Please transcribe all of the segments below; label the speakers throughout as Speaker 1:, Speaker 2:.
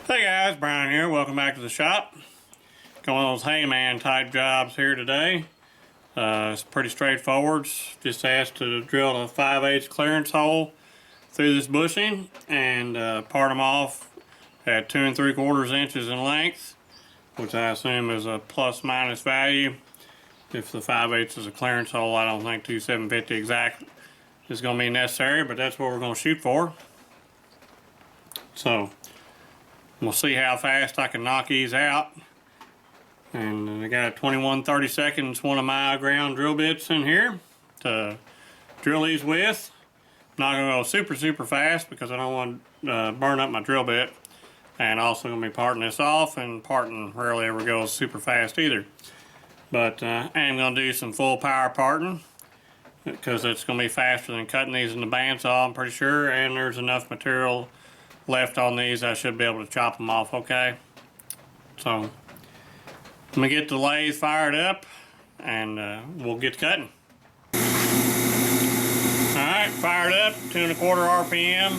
Speaker 1: Hey guys, Brian here. Welcome back to the shop. Got one of those Hayman type jobs here today. It's pretty straightforward. Just asked to drill a 5/8 clearance hole through this bushing and part them off at 2 3/4 inches in length, which I assume is a plus minus value. If the 5/8 is a clearance hole, I don't think 2/750 exact is going to be necessary, but that's what we're going to shoot for. So we'll see how fast I can knock these out. And I got 21/32 one of my ground drill bits in here to drill these with. Not going to go super fast because I don't want to burn up my drill bit. And also going to be parting this off, and parting rarely ever goes super fast either. But I am going to do some full power parting because it's going to be faster than cutting these in the bandsaw, I'm pretty sure. And there's enough material left on these, I should be able to chop them off okay. So let me get the lathe fired up and we'll get to cutting. Alright, fired up, 2 1/4 RPM.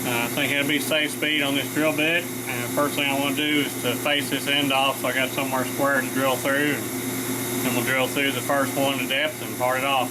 Speaker 1: I think it'll be safe speed on this drill bit. And first thing I want to do is to face this end off so I got somewhere square to drill through. And then we'll drill through the first one to depth and part it off.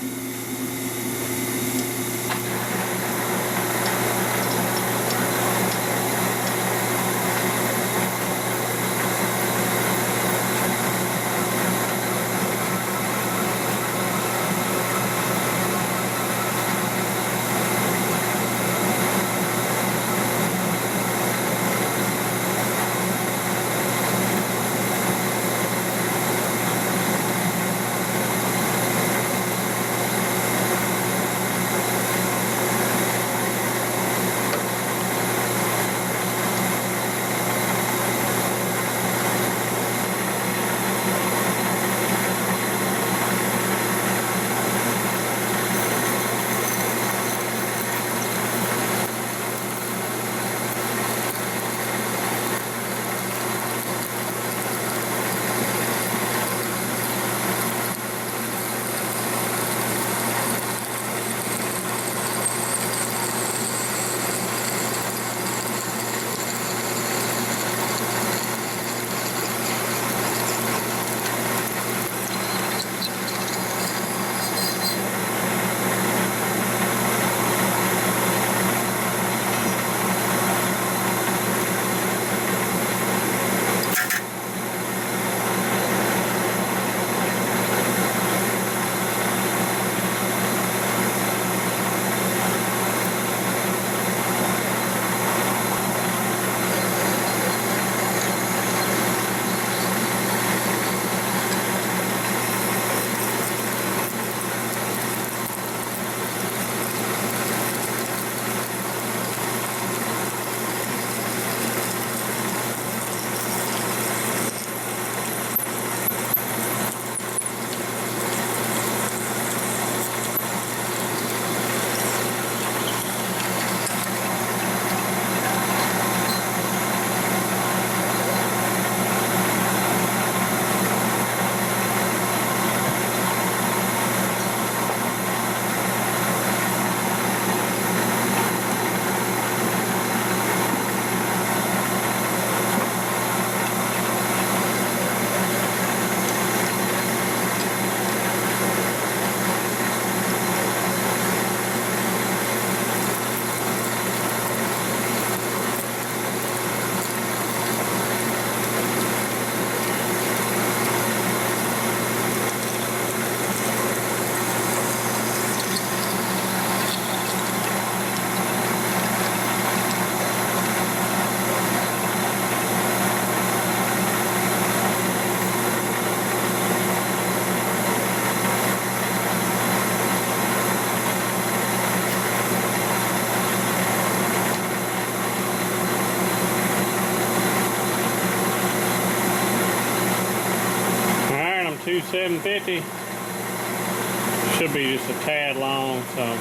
Speaker 1: I'm 2/750. Should be just a tad long, so.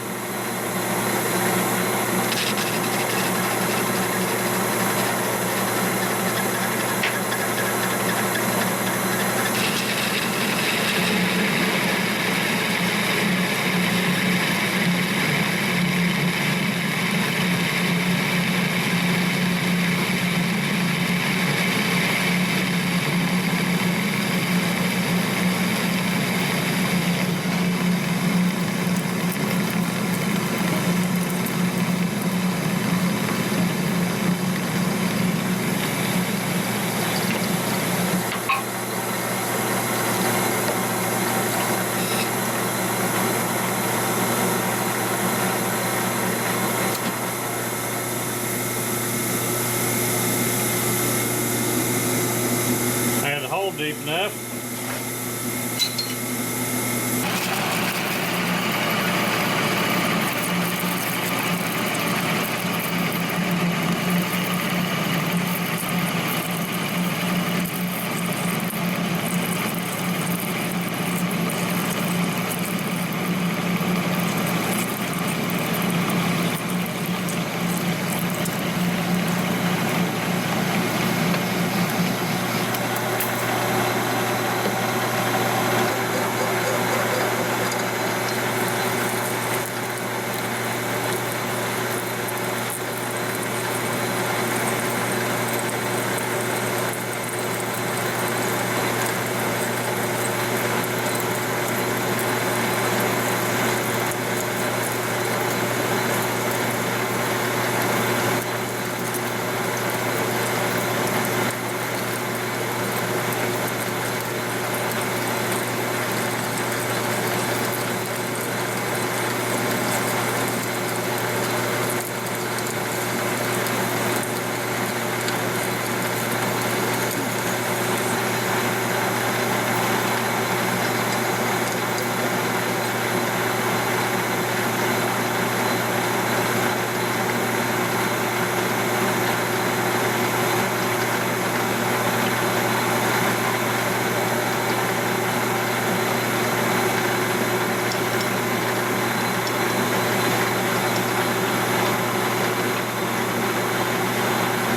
Speaker 1: deep enough.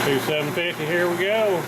Speaker 1: Two 750, here we go.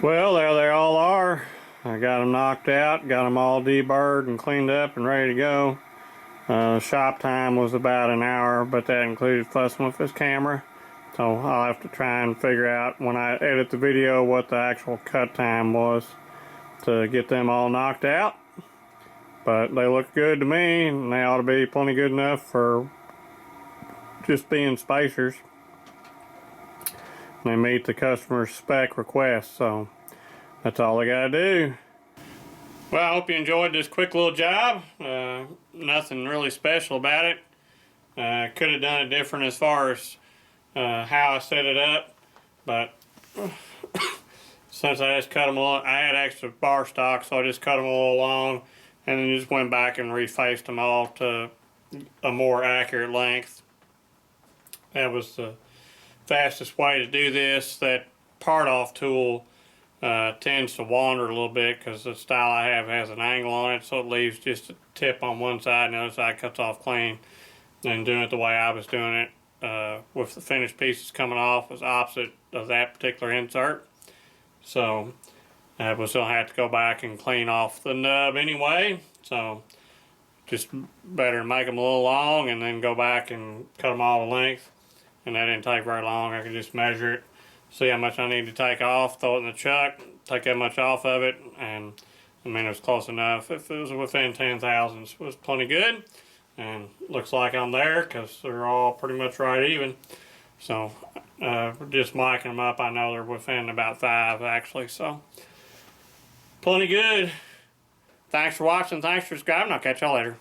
Speaker 1: Well, there they all are. I got them knocked out, got them all deburred and cleaned up and ready to go. Shop time was about an hour, but that included fussing with this camera. So I'll have to try and figure out when I edit the video what the actual cut time was to get them all knocked out. But they look good to me, and they ought to be plenty good enough for just being spacers. They meet the customer's spec request, so that's all I gotta do. Well, I hope you enjoyed this quick little job. Nothing really special about it. Could have done it different as far as how I set it up, but since I just cut them all, I had extra bar stock, so I just cut them a little long, and then just went back and refaced them all to a more accurate length. That was the fastest way to do this. That part off tool tends to wander a little bit because the style I have has an angle on it, so it leaves just a tip on one side and the other side cuts off clean. And doing it the way I was doing it with the finished pieces coming off was opposite of that particular insert. So I was going to have to go back and clean off the nub anyway, so just better make them a little long and then go back and cut them all the length. And that didn't take very long. I could just measure it, see how much I need to take off, throw it in the chuck, take that much off of it, and I mean, it was close enough. If it was within 10 thousandths, it was plenty good. And looks like I'm there because they're all pretty much right even. So just miking them up, I know they're within about 5 actually, so plenty good. Thanks for watching, thanks for subscribing, I'll catch y'all later.